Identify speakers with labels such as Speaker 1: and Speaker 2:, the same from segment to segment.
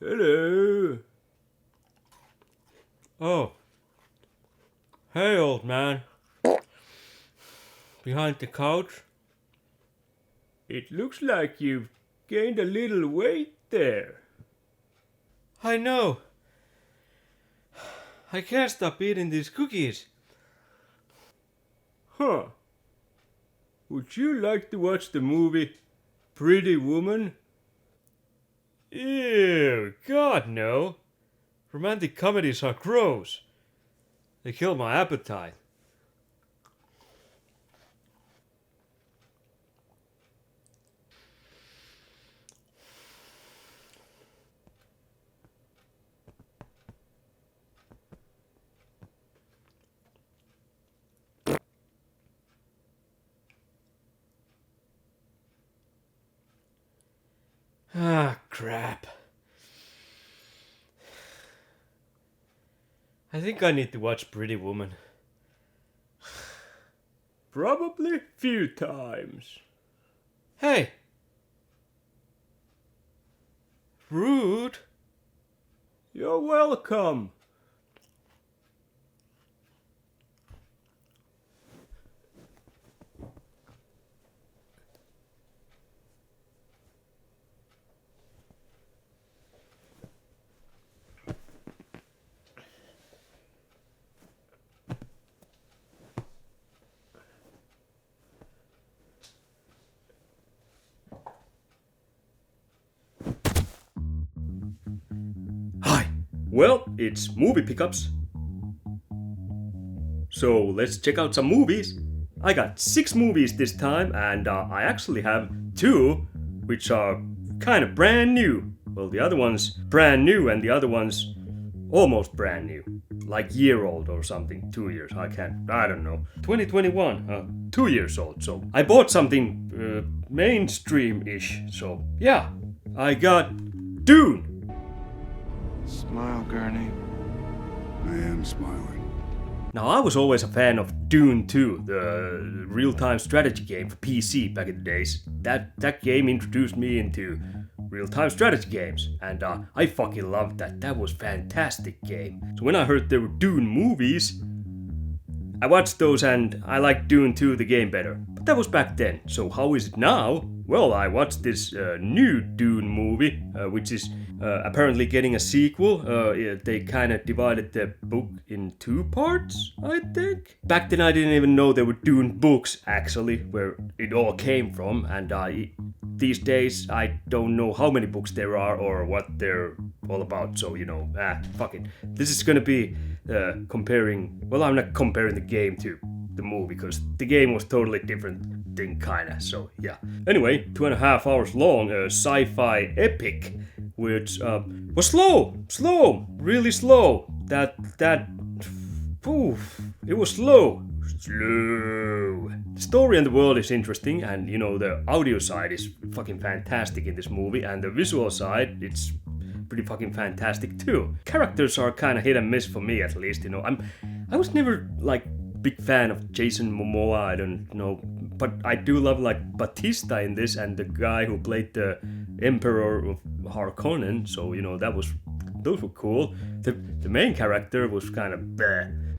Speaker 1: Hello. Oh. Hey, old man. Behind the couch? It looks like you've gained a little weight there. I know. I can't stop eating these cookies. Huh. Would you like to watch the movie Pretty Woman? Ew, God no. Romantic comedies are gross. They kill my appetite. Ah, crap. I think I need to watch Pretty Woman. Probably few times. Hey! Rude! You're welcome. Hi! Well, it's movie pickups. So let's check out some movies. I got 6 movies this time, and I actually have 2 which are kind of brand new. Well, the other one's brand new, and the other one's almost brand new. Like year old or something, 2 years, I don't know. 2021, 2 years old, so I bought something mainstream-ish, so yeah. I got Dune.
Speaker 2: Smile, Gurney.
Speaker 3: I am smiling.
Speaker 1: Now, I was always a fan of Dune 2, the real-time strategy game for PC back in the days. That game introduced me into real-time strategy games, and I fucking loved that. That was a fantastic game. So when I heard there were Dune movies, I watched those and I liked Dune 2, the game, better. But that was back then. So how is it now? Well, I watched this new Dune movie, which is apparently getting a sequel. They kind of divided the book in 2 parts, I think. Back then I didn't even know there were Dune books, actually, where it all came from. And these days I don't know how many books there are or what they're all about. So, fuck it. This is gonna be comparing... Well, I'm not comparing the game to the movie, because the game was totally different thing, kinda, so yeah. Anyway, 2.5 hours long, sci-fi epic, which was slow, really slow. It was slow. The story and the world is interesting, and the audio side is fucking fantastic in this movie, and the visual side, it's pretty fucking fantastic too. Characters are kind of hit and miss for me, at least. I was never like big fan of Jason Momoa, I don't know, but I do love like Batista in this, and the guy who played the Emperor of Harkonnen, so those were cool. The main character was kind of bleh.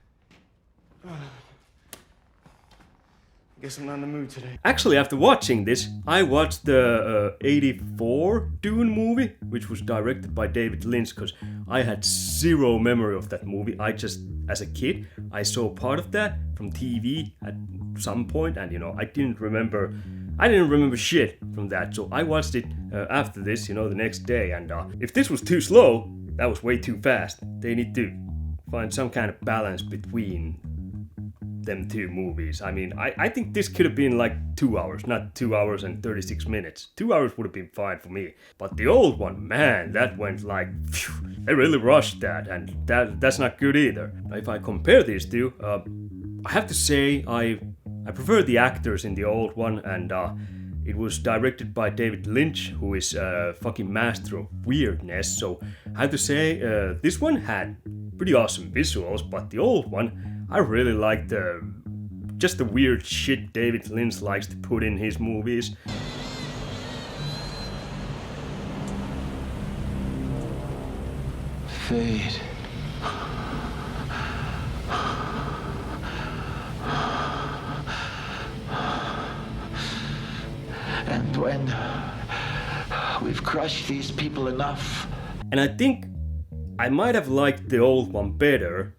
Speaker 2: Guess I'm not in the mood today.
Speaker 1: Actually, after watching this, I watched the 84 Dune movie, which was directed by David Lynch, because I had zero memory of that movie. I just, as a kid, I saw part of that from TV at some point, and I didn't remember shit from that. So I watched it after this, the next day, and if this was too slow, that was way too fast. They need to find some kind of balance between them two movies. I mean, I think this could have been like 2 hours, not 2 hours and 36 minutes. 2 hours would have been fine for me. But the old one, man, that went like, phew, they really rushed that, and that's not good either. If I compare these two, I have to say I prefer the actors in the old one, and it was directed by David Lynch, who is a fucking master of weirdness. So I have to say this one had pretty awesome visuals, but the old one, I really liked just the weird shit David Lynch likes to put in his movies.
Speaker 2: Fade. And when we've crushed these people enough.
Speaker 1: And I think I might have liked the old one better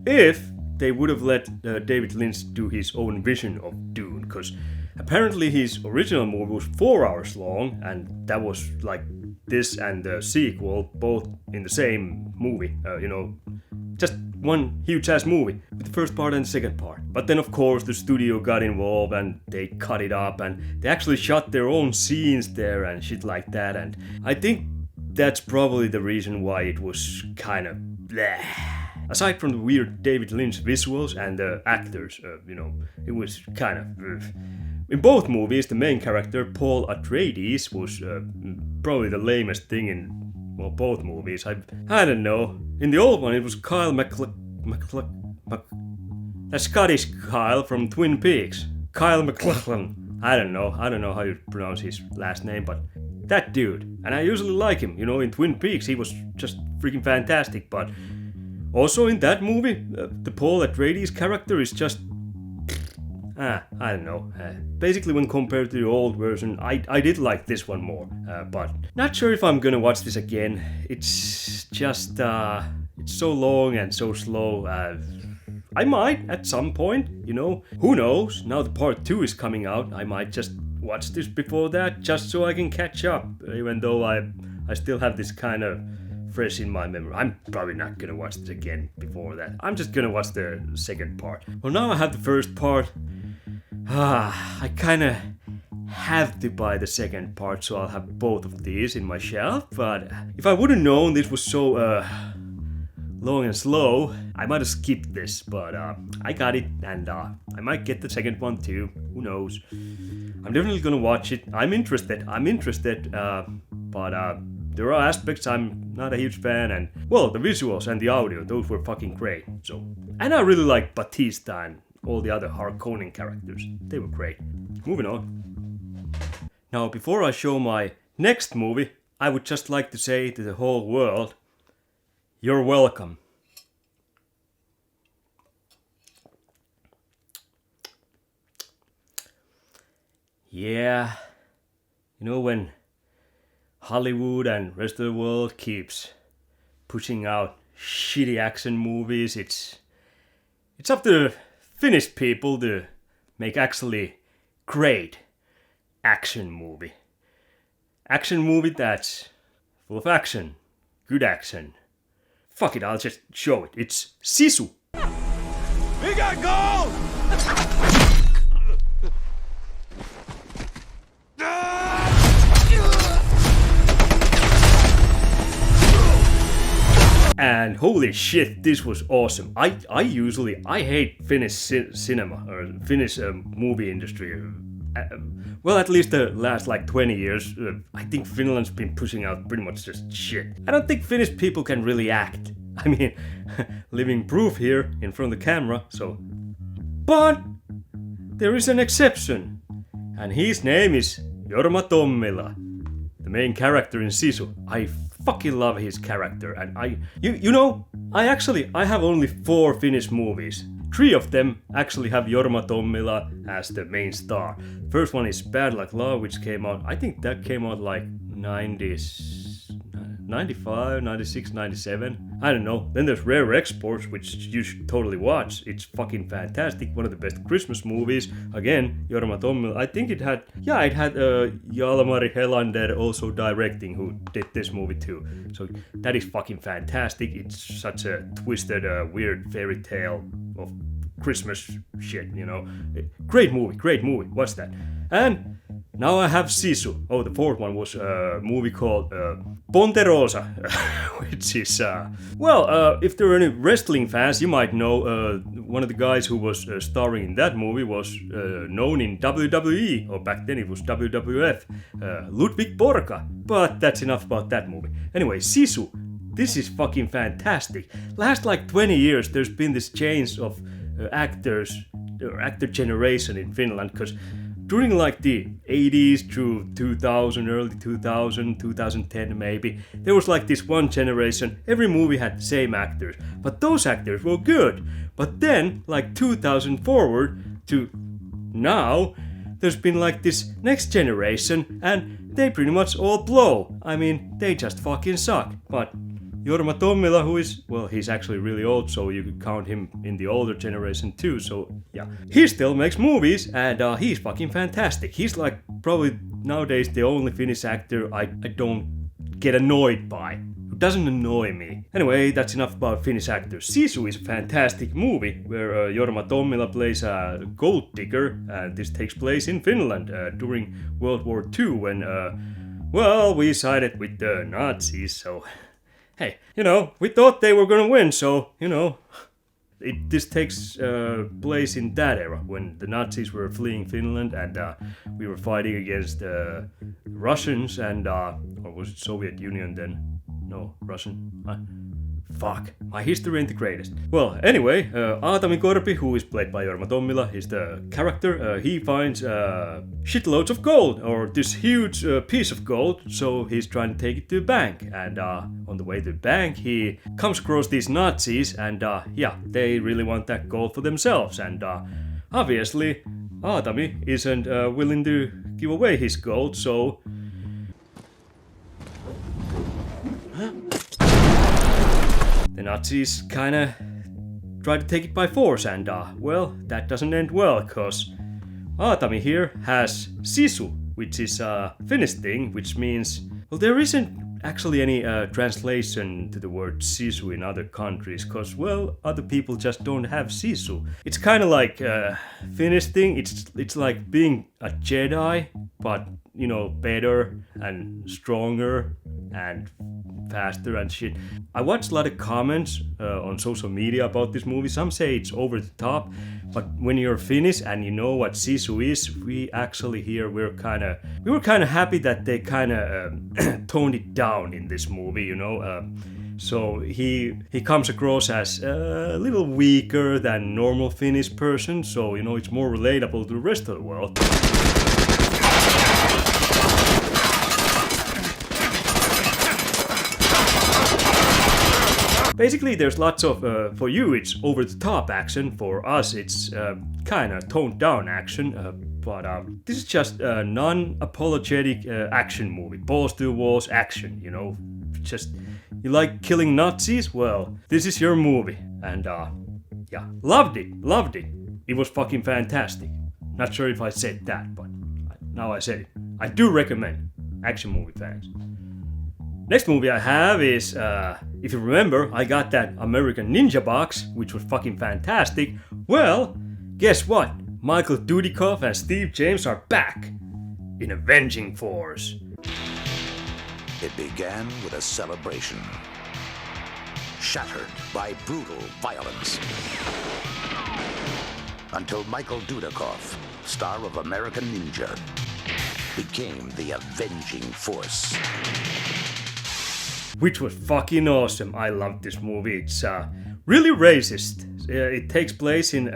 Speaker 1: if they would have let David Lynch do his own vision of Dune, because apparently his original movie was 4 hours long, and that was like this and the sequel both in the same movie, just one huge ass movie with the first part and the second part. But then of course the studio got involved and they cut it up, and they actually shot their own scenes there and shit like that, and I think that's probably the reason why it was kind of bleh. Aside from the weird David Lynch visuals and the actors, it was kind of... In both movies, the main character, Paul Atreides, was probably the lamest thing in, well, both movies. I don't know. In the old one, it was Kyle that Scottish Kyle from Twin Peaks. Kyle MacLachlan. I don't know how you pronounce his last name, but that dude. And I usually like him. In Twin Peaks, he was just freaking fantastic, but... Also in that movie, the Paul Atreides character is just... I don't know. Basically, when compared to the old version, I did like this one more. But not sure if I'm gonna watch this again. It's just... it's so long and so slow. I might at some point, Who knows? Now the part 2 is coming out. I might just watch this before that, just so I can catch up. Even though I still have this kind of... fresh in my memory. I'm probably not gonna watch it again before that. I'm just gonna watch the second part. Well, now I have the first part. I kinda have to buy the second part, so I'll have both of these in my shelf. But if I would have known this was so long and slow, I might have skipped this. But I got it, and I might get the second one too. Who knows? I'm definitely gonna watch it. I'm interested. But there are aspects I'm not a huge fan, and well, the visuals and the audio, those were fucking great. So, and I really like Batista and all the other Harkonnen characters. They were great. Moving on. Now, before I show my next movie, I would just like to say to the whole world, you're welcome. Yeah, when Hollywood and rest of the world keeps pushing out shitty action movies, it's up to Finnish people to make actually great action movie. Action movie that's full of action. Good action. Fuck it, I'll just show it. It's Sisu.
Speaker 2: We got gold!
Speaker 1: And holy shit, this was awesome. I hate Finnish cinema or Finnish movie industry. Well, at least the last like 20 years, I think Finland's been pushing out pretty much just shit. I don't think Finnish people can really act. I mean, living proof here in front of the camera, so... But there is an exception. And his name is Jorma Tommila, the main character in Sisu. I fucking love his character, and I have only 4 Finnish movies. 3 of them actually have Jorma Tommila as the main star. First one is Bad Like Love, which came out, I think that came out like 90s, 95, 96, 97. I don't know. Then there's Rare Exports, which you should totally watch. It's fucking fantastic. One of the best Christmas movies. Again, Jorma Tommila. I think it had Jalmari Helander also directing, who did this movie too. So that is fucking fantastic. It's such a twisted, weird fairy tale of Christmas shit, you know. Great movie. What's that? And now I have Sisu. Oh, the fourth one was a movie called Ponderosa, which is, if there are any wrestling fans, you might know one of the guys who was starring in that movie was known in WWE, or back then it was WWF, Ludwig Borga. But that's enough about that movie. Anyway, Sisu. This is fucking fantastic. Last like 20 years, there's been this change of actor generation in Finland, because during like the 80s through 2000, early 2000, 2010 maybe, there was like this one generation, every movie had the same actors, but those actors were good. But then, like 2000 forward to now, there's been like this next generation, and they pretty much all blow. I mean, they just fucking suck. But Jorma Tommila, who is, well, he's actually really old, so you could count him in the older generation too, so yeah. He still makes movies, and he's fucking fantastic. He's like probably nowadays the only Finnish actor I don't get annoyed by. Who doesn't annoy me. Anyway, that's enough about Finnish actors. Sisu is a fantastic movie, where Jorma Tommila plays a gold digger, and this takes place in Finland during World War II, when, we sided with the Nazis, so... Hey, you know, we thought they were gonna win, so, you know, this takes place in that era, when the Nazis were fleeing Finland, and we were fighting against the Russians, and, or was it Soviet Union then? No, Russian? Fuck, my history ain't the greatest. Well, anyway, Aatami Korpi, who is played by Jorma Tommila, is the character. He finds shitloads of gold, or this huge piece of gold, so he's trying to take it to the bank. And on the way to the bank, he comes across these Nazis, and they really want that gold for themselves. And obviously, Aatami isn't willing to give away his gold, so... The Nazis kinda try to take it by force, and that doesn't end well, cause Aatami here has Sisu, which is a Finnish thing, which means, well, there isn't actually any translation to the word Sisu in other countries, cause, well, other people just don't have Sisu. It's kinda like a Finnish thing, it's like being a Jedi, but, you know, better and stronger and faster and shit. I watched a lot of comments on social media about this movie. Some say it's over the top, but when you're Finnish and you know what Sisu is, we actually here we were kind of happy that they kind of toned it down in this movie, you know. So he comes across as a little weaker than normal Finnish person, so you know it's more relatable to the rest of the world. Basically, there's lots of, for you it's over-the-top action, for us it's kinda toned-down action, but this is just a non-apologetic action movie, balls-to-the-walls action, you know, just, you like killing Nazis? Well, this is your movie, and loved it, it was fucking fantastic. Not sure if I said that, but now I said it. I do recommend, action movie fans. Next movie I have is, if you remember, I got that American Ninja box, which was fucking fantastic. Well, guess what? Michael Dudikoff and Steve James are back in Avenging Force.
Speaker 4: It began with a celebration, shattered by brutal violence, until Michael Dudikoff, star of American Ninja, became the Avenging Force.
Speaker 1: Which was fucking awesome. I loved this movie. It's really racist. It takes place in...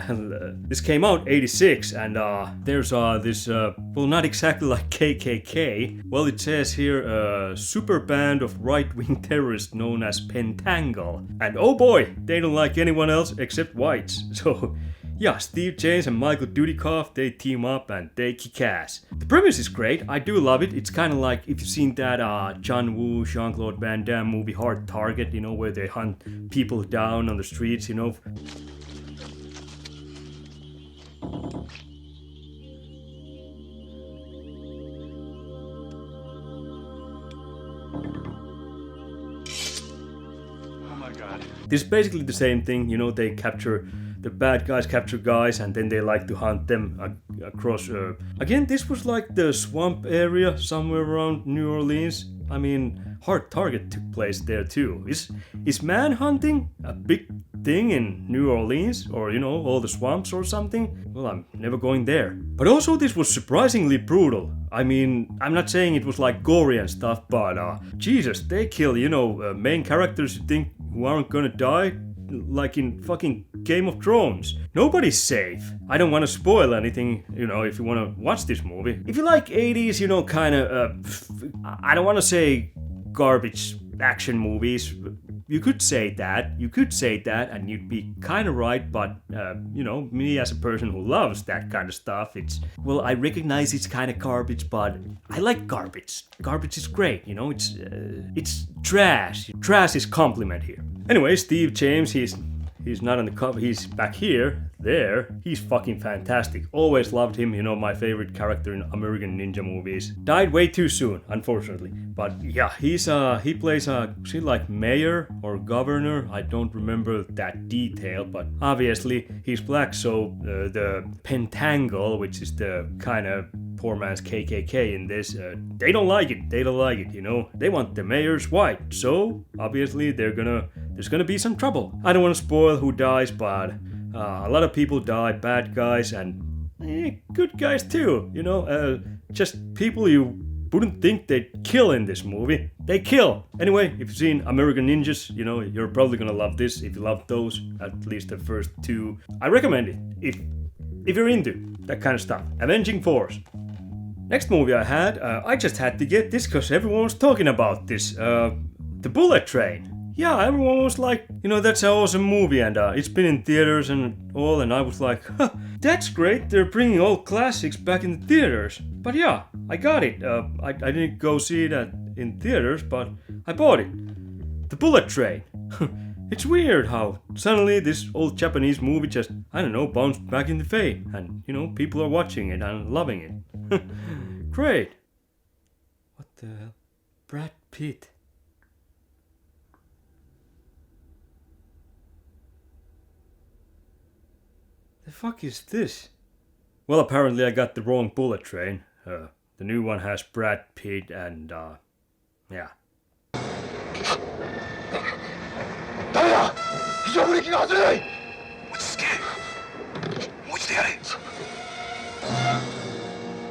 Speaker 1: this came out 86, and there's this... well, not exactly like KKK. Well, it says here, a super band of right-wing terrorists known as Pentangle. And oh boy, they don't like anyone else except whites. So... yeah, Steve James and Michael Dudikoff, they team up and they kick ass. The premise is great, I do love it. It's kind of like if you've seen that John Woo, Jean-Claude Van Damme movie Hard Target, you know, where they hunt people down on the streets, you know. This is basically the same thing, you know, the bad guys capture guys and then they like to hunt them across. Again, this was like the swamp area somewhere around New Orleans. I mean, Hard Target took place there too. Is manhunting a big thing in New Orleans or, you know, all the swamps or something? Well, I'm never going there. But also this was surprisingly brutal. I mean, I'm not saying it was like gory and stuff, but Jesus, they kill, you know, main characters you think who aren't gonna die, like in fucking Game of Thrones. Nobody's safe. I don't want to spoil anything, you know, if you want to watch this movie. If you like 80s, you know, kind of, I don't want to say garbage action movies. You could say that, and you'd be kind of right, but, you know, me as a person who loves that kind of stuff, well, I recognize it's kind of garbage, but I like garbage. Garbage is great, you know, it's trash. Trash is compliment here. Anyway, Steve James, he's not on the cover, he's back here, there, he's fucking fantastic. Always loved him, you know, my favorite character in American Ninja movies. Died way too soon, unfortunately. But yeah, he plays like mayor or governor, I don't remember that detail, but obviously he's black, so the Pentangle, which is the kind of poor man's KKK in this, they don't like it, you know, they want the mayor's white, so obviously there's gonna be some trouble. I don't want to spoil who dies, but a lot of people die, bad guys and good guys too, you know, just people you wouldn't think they'd kill in this movie. They kill! Anyway, if you've seen American Ninjas, you know, you're probably gonna love this. If you love those, at least the first two, I recommend it, if you're into that kind of stuff. Avenging Force. Next movie I had, I just had to get this because everyone was talking about this, The Bullet Train. Yeah, everyone was like, you know, that's an awesome movie and it's been in theaters and all, and I was like, huh, that's great, they're bringing old classics back in the theaters. But yeah, I got it. I didn't go see it in theaters, but I bought it. The Bullet Train. It's weird how suddenly this old Japanese movie just, I don't know, bounced back into fame and, you know, people are watching it and loving it. Great. What the hell? Brad Pitt. The fuck is this? Well, apparently I got the wrong Bullet Train. The new one has Brad Pitt and, yeah.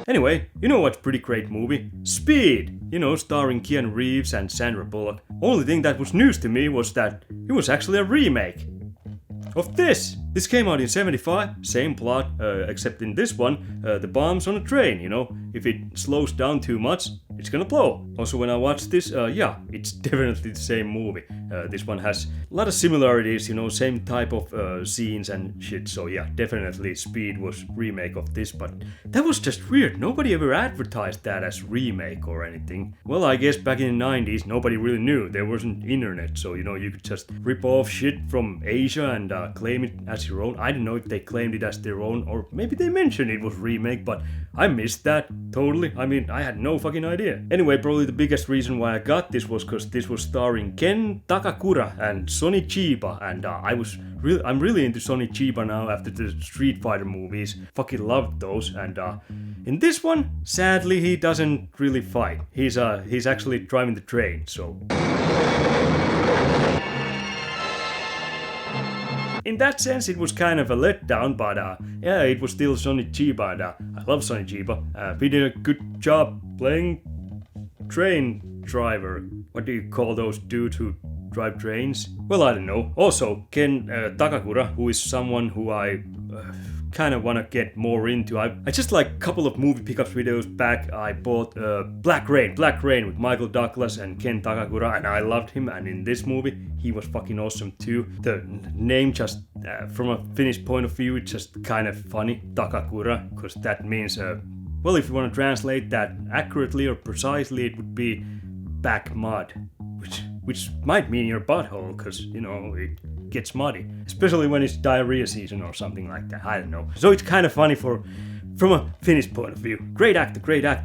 Speaker 1: Anyway, you know what's pretty great movie? Speed! You know, starring Keanu Reeves and Sandra Bullock. Only thing that was news to me was that it was actually a remake of this. This came out in 75, same plot, except in this one, the bomb's on a train, you know. If it slows down too much, it's gonna blow. Also, when I watched this, yeah, it's definitely the same movie. This one has a lot of similarities, you know, same type of scenes and shit, so yeah, definitely Speed was remake of this, but that was just weird. Nobody ever advertised that as remake or anything. Well, I guess back in the 90s, nobody really knew. There wasn't internet, so, you know, you could just rip off shit from Asia and claim it as your own. I don't know if they claimed it as their own, or maybe they mentioned it was remake, but I missed that totally. I mean, I had no fucking idea. Anyway, probably the biggest reason why I got this was because this was starring Ken Takakura and Sonny Chiba, and I'm really into Sonny Chiba now after the Street Fighter movies. Fucking loved those, and in this one, sadly, he doesn't really fight. He's actually driving the train, so. In that sense, it was kind of a letdown, but yeah, it was still Sonny Chiba, and I love Sonny Chiba. He did a good job playing train driver. What do you call those dudes who drive trains? Well, I don't know. Also, Ken Takakura, who is someone who I kind of want to get more into. I just like a couple of movie pickups videos back. I bought Black Rain with Michael Douglas and Ken Takakura, and I loved him. And in this movie, he was fucking awesome too. The name just from a Finnish point of view, it's just kind of funny, Takakura, because that means well, if you want to translate that accurately or precisely, it would be back mud, which might mean your butthole, because, you know, it gets muddy. Especially when it's diarrhea season or something like that, I don't know. So it's kind of funny from a Finnish point of view. Great actor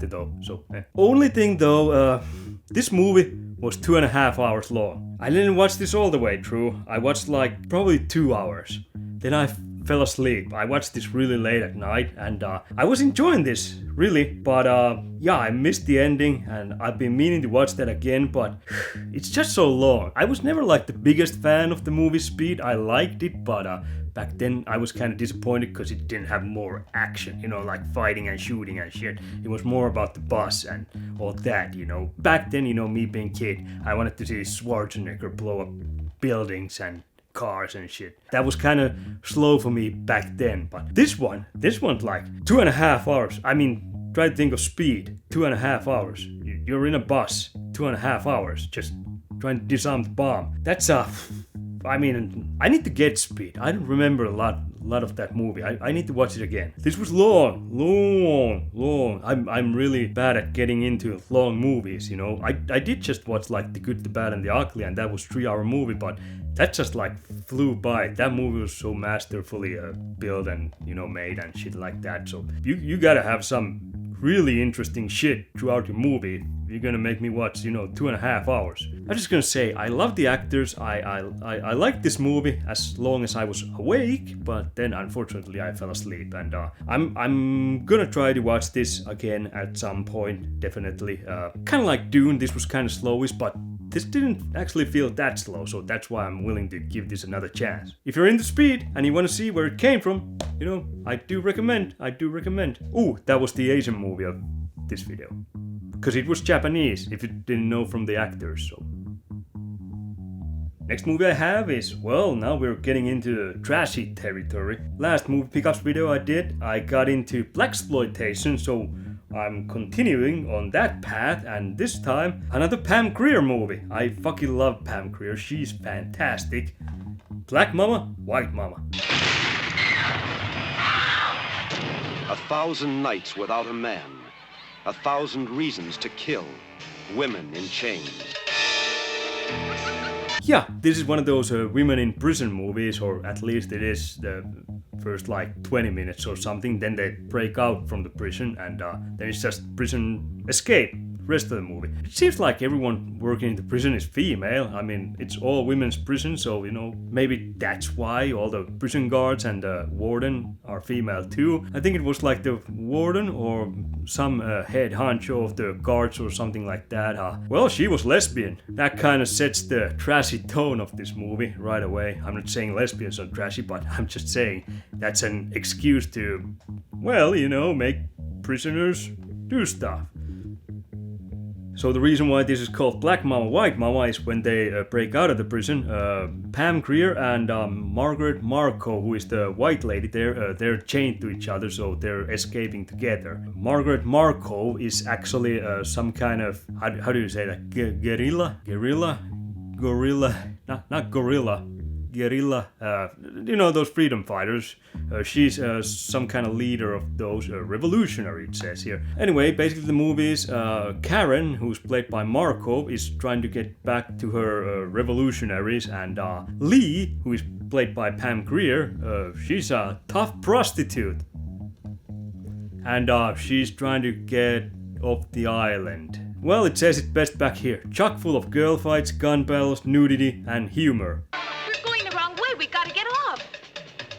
Speaker 1: though. So, only thing though, this movie was 2.5 hours long. I didn't watch this all the way through. I watched like probably 2 hours. Then I fell asleep. I watched this really late at night, and I was enjoying this really, but yeah, I missed the ending, and I've been meaning to watch that again, but it's just so long. I was never like the biggest fan of the movie Speed. I liked it, but back then I was kind of disappointed because it didn't have more action, you know, like fighting and shooting and shit. It was more about the bus and all that, you know. Back then, you know, me being kid, I wanted to see Schwarzenegger blow up buildings and cars and shit. That was kind of slow for me back then, but this one's like 2.5 hours. I mean, try to think of Speed. 2.5 hours. You're in a bus. 2.5 hours just trying to disarm the bomb. That's I mean, I need to get Speed. I don't remember a lot of that movie. I need to watch it again. This was long. I'm really bad at getting into long movies, you know. I did just watch like The Good, the Bad, and the Ugly, and that was a 3-hour movie, but that just like flew by. That movie was so masterfully built and, you know, made and shit like that. So you gotta have some really interesting shit throughout your movie. You're gonna make me watch, you know, 2.5 hours. I'm just gonna say, I love the actors. I liked this movie as long as I was awake, but then unfortunately I fell asleep. And I'm gonna try to watch this again at some point, definitely. Kind of like Dune, this was kind of slowish, but this didn't actually feel that slow, so that's why I'm willing to give this another chance. If you're into Speed and you want to see where it came from, you know, I do recommend. Ooh, that was the Asian movie of this video. Because it was Japanese, if you didn't know from the actors, so. Next movie I have is, well, now we're getting into trashy territory. Last movie pickups video I did, I got into blaxploitation, so I'm continuing on that path, and this time another Pam Grier movie. I fucking love Pam Grier, she's fantastic. Black Mama, White Mama.
Speaker 5: 1,000 nights without a man, 1,000 reasons to kill, women in chains.
Speaker 1: Yeah, this is one of those women in prison movies, or at least it is the first like 20 minutes or something. Then they break out from the prison, and then it's just prison escape. Rest of the movie. It seems like everyone working in the prison is female. I mean, it's all women's prison, so, you know, maybe that's why all the prison guards and the warden are female too. I think it was like the warden or some head honcho of the guards or something like that. Well, she was lesbian. That kind of sets the trashy tone of this movie right away. I'm not saying lesbians are trashy, but I'm just saying that's an excuse to, well, you know, make prisoners do stuff. So the reason why this is called Black Mama, White Mama is when they break out of the prison, Pam Grier and Margaret Marco, who is the white lady there, they're chained to each other, so they're escaping together. Margaret Marco is actually some kind of, how do you say that, guerrilla, not gorilla. Guerrilla, you know, those freedom fighters. She's some kind of leader of those revolutionary, it says here. Anyway, basically the movie is Karen, who's played by Marco, is trying to get back to her revolutionaries, and Lee, who is played by Pam Grier, she's a tough prostitute. And she's trying to get off the island. Well, it says it best back here. Chock full of girl fights, gun battles, nudity, and humor.
Speaker 6: We gotta get off.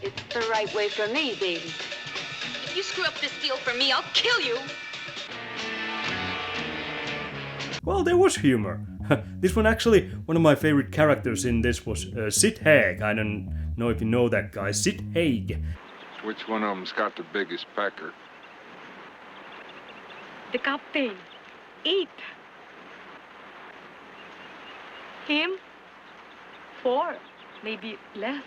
Speaker 7: It's the right way for me, baby.
Speaker 6: If you screw up this deal for me, I'll kill you.
Speaker 1: Well, there was humor. This one actually, one of my favorite characters in this was Sid Haig. I don't know if you know that guy, Sid Haig.
Speaker 8: Which one of them's got the biggest pecker?
Speaker 7: The captain. 8. Him? 4. Maybe less.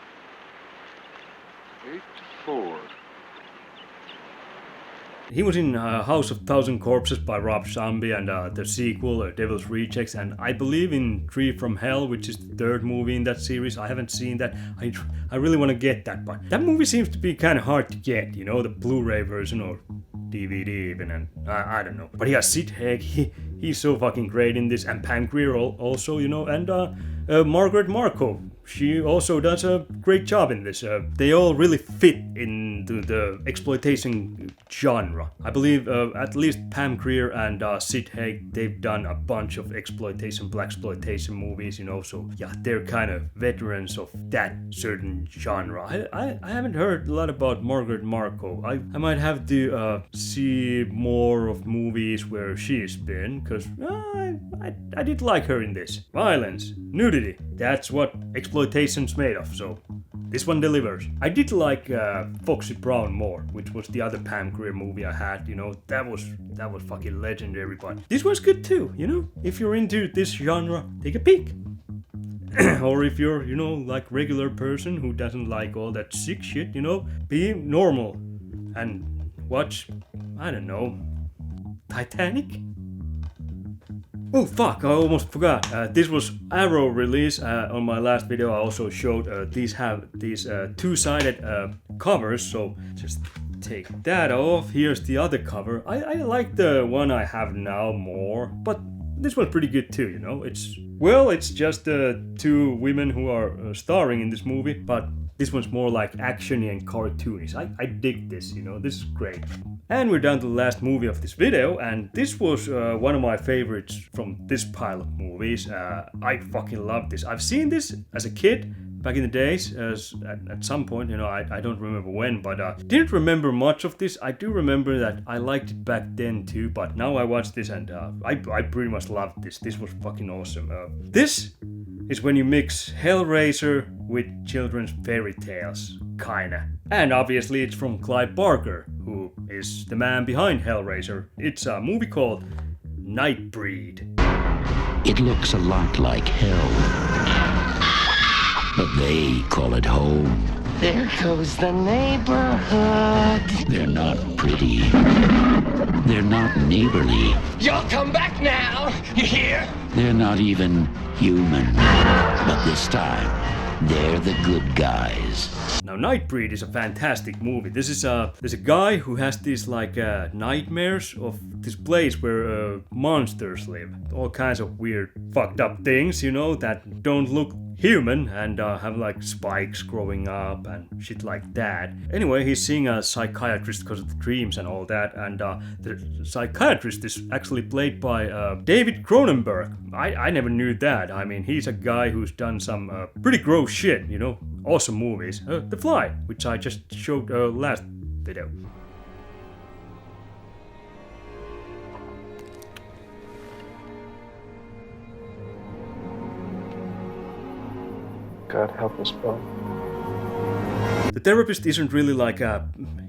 Speaker 8: 8 to 4.
Speaker 1: He was in House of Thousand Corpses by Rob Zombie and the sequel, Devil's Rejects, and I believe in Tree from Hell, which is the third movie in that series. I haven't seen that. I really want to get that, but that movie seems to be kind of hard to get, you know, the Blu-ray version or DVD even, and I don't know. But yeah, Sid Haig, he's so fucking great in this, and Pam Grier also, you know, and Margaret Markov. She also does a great job in this. They all really fit into the exploitation genre. I believe at least Pam Grier and Sid Haig, they've done a bunch of blaxploitation movies, you know, so yeah, they're kind of veterans of that certain genre. I haven't heard a lot about Margaret Markov. I might have to see more of movies where she's been, because I did like her in this. Violence, nudity, that's what exploitation's made of, so this one delivers. I did like Foxy Brown more, which was the other Pam Grier movie I had, you know, that was fucking legendary, but this was good too, you know, if you're into this genre, take a peek. Or if you're, you know, like regular person who doesn't like all that sick shit, you know, be normal and watch, I don't know, Titanic? Oh fuck, I almost forgot. This was Arrow release. On my last video I also showed these have these two-sided covers, so just take that off. Here's the other cover. I like the one I have now more, but this one's pretty good too, you know. It's just two women who are starring in this movie, but this one's more like actiony and cartoonish. I dig this, you know, this is great. And we're down to the last movie of this video, and this was one of my favorites from this pile of movies. I fucking love this. I've seen this as a kid, back in the days, at some point, you know, I don't remember when, but didn't remember much of this. I do remember that I liked it back then too, but now I watched this and I pretty much loved this. This was fucking awesome. This is when you mix Hellraiser with children's fairy tales, kinda. And obviously it's from Clive Barker, who is the man behind Hellraiser. It's a movie called Nightbreed.
Speaker 9: It looks a lot like hell, but they call it home.
Speaker 10: There goes the neighborhood.
Speaker 9: They're not pretty. They're not neighborly.
Speaker 10: Y'all come back now, you hear?
Speaker 9: They're not even human. But this time, they're the good guys.
Speaker 1: Now, Nightbreed is a fantastic movie. There's a guy who has these like nightmares of this place where monsters live. All kinds of weird, fucked up things, you know, that don't look human and have like spikes growing up and shit like that. Anyway, he's seeing a psychiatrist because of the dreams and all that, and the psychiatrist is actually played by David Cronenberg. I never knew that. I mean, he's a guy who's done some pretty gross shit, you know, awesome movies. The Fly, which I just showed last video.
Speaker 11: God help us both.
Speaker 1: The therapist isn't really like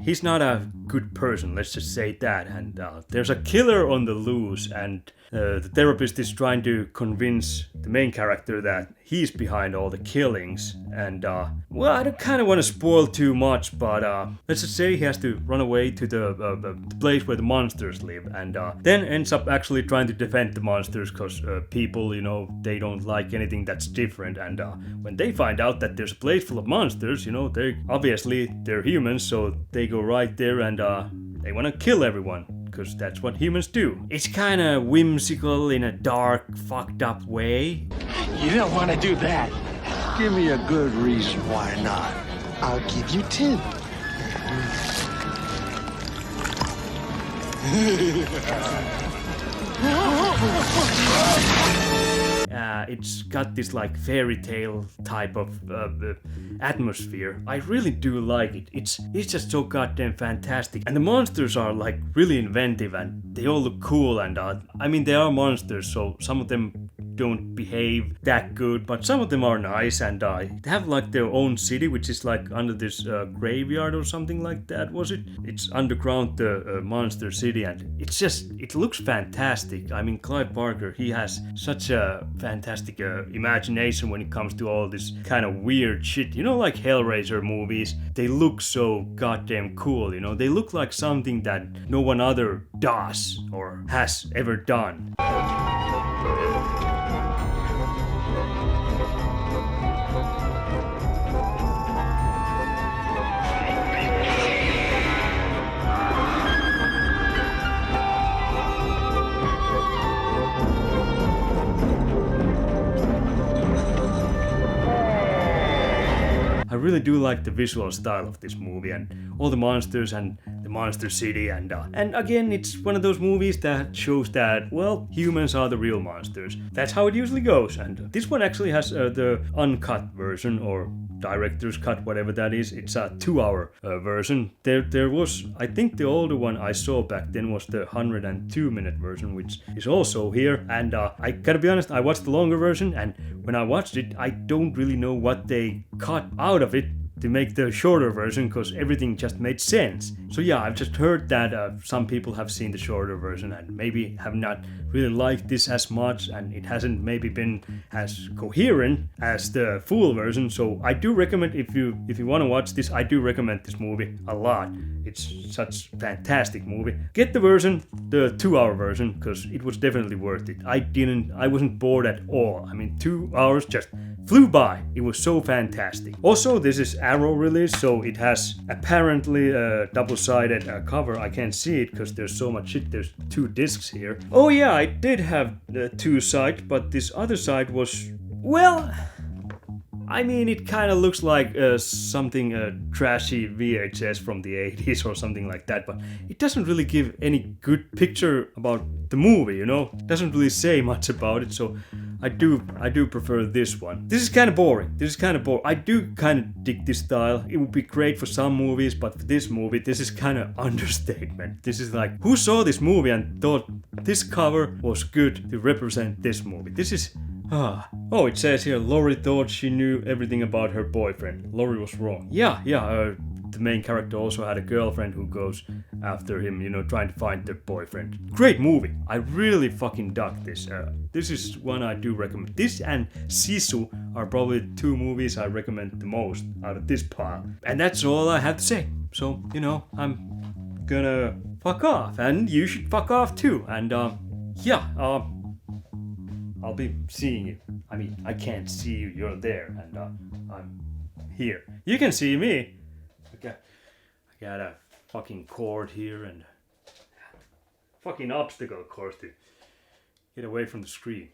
Speaker 1: he's not a good person, let's just say that, and there's a killer on the loose, and the therapist is trying to convince the main character that he's behind all the killings, and well, I don't kind of want to spoil too much, but let's just say he has to run away to the place where the monsters live, and then ends up actually trying to defend the monsters, because people, you know, they don't like anything that's different, and when they find out that there's a place full of monsters, you know, they're humans, so they go right there and they want to kill everyone, because that's what humans do. It's kind of whimsical in a dark, fucked up way.
Speaker 2: You don't want to do that. Give me a good reason why not. I'll give you 2.
Speaker 1: It's got this like fairy tale type of atmosphere. I really do like it. It's just so goddamn fantastic. And the monsters are like really inventive and they all look cool, and I mean, they are monsters, so some of them don't behave that good, but some of them are nice, and they have like their own city, which is like under this graveyard or something like that, was it? It's underground, the monster city, and it looks fantastic. I mean, Clive Barker, he has such a fantastic fantastic imagination when it comes to all this kind of weird shit. You know, like Hellraiser movies, they look so goddamn cool, you know? They look like something that no one other does or has ever done. I really do like the visual style of this movie and all the monsters and the monster city and again, it's one of those movies that shows that, well, humans are the real monsters. That's how it usually goes, and this one actually has the uncut version or director's cut, whatever that is. It's a 2-hour version. There was, I think the older one I saw back then was the 102-minute version, which is also here, and I gotta be honest, I watched the longer version, and when I watched it, I don't really know what they cut out of it to make the shorter version, because everything just made sense. So yeah, I've just heard that some people have seen the shorter version and maybe have not really liked this as much, and it hasn't maybe been as coherent as the full version. So I do recommend, if you want to watch this, I do recommend this movie a lot. It's such a fantastic movie. Get the version, the 2-hour version, because it was definitely worth it. I wasn't bored at all. I mean, 2 hours just flew by. It was so fantastic. Also, this is Arrow release, so it has apparently a double-sided cover. I can't see it because there's so much shit. There's 2 discs here. Oh yeah, I did have the 2 sides, but this other side was, well, I mean, it kind of looks like something trashy VHS from the 80s or something like that, but it doesn't really give any good picture about the movie, you know? It doesn't really say much about it, so I do prefer this one. This is kind of boring. I do kind of dig this style. It would be great for some movies, but for this movie, this is kind of understatement. This is like, who saw this movie and thought this cover was good to represent this movie? This is... Oh, it says here, Laurie thought she knew everything about her boyfriend. Laurie was wrong. Yeah, the main character also had a girlfriend who goes after him, you know, trying to find their boyfriend. Great movie. I really fucking dug this. This is one I do recommend. This and Sisu are probably the 2 movies I recommend the most out of this pile. And that's all I have to say. So, you know, I'm gonna fuck off. And you should fuck off too. And, I'll be seeing you. I mean, I can't see you, you're there, and I'm here. You can see me. I got a fucking cord here and fucking obstacle course to get away from the screen.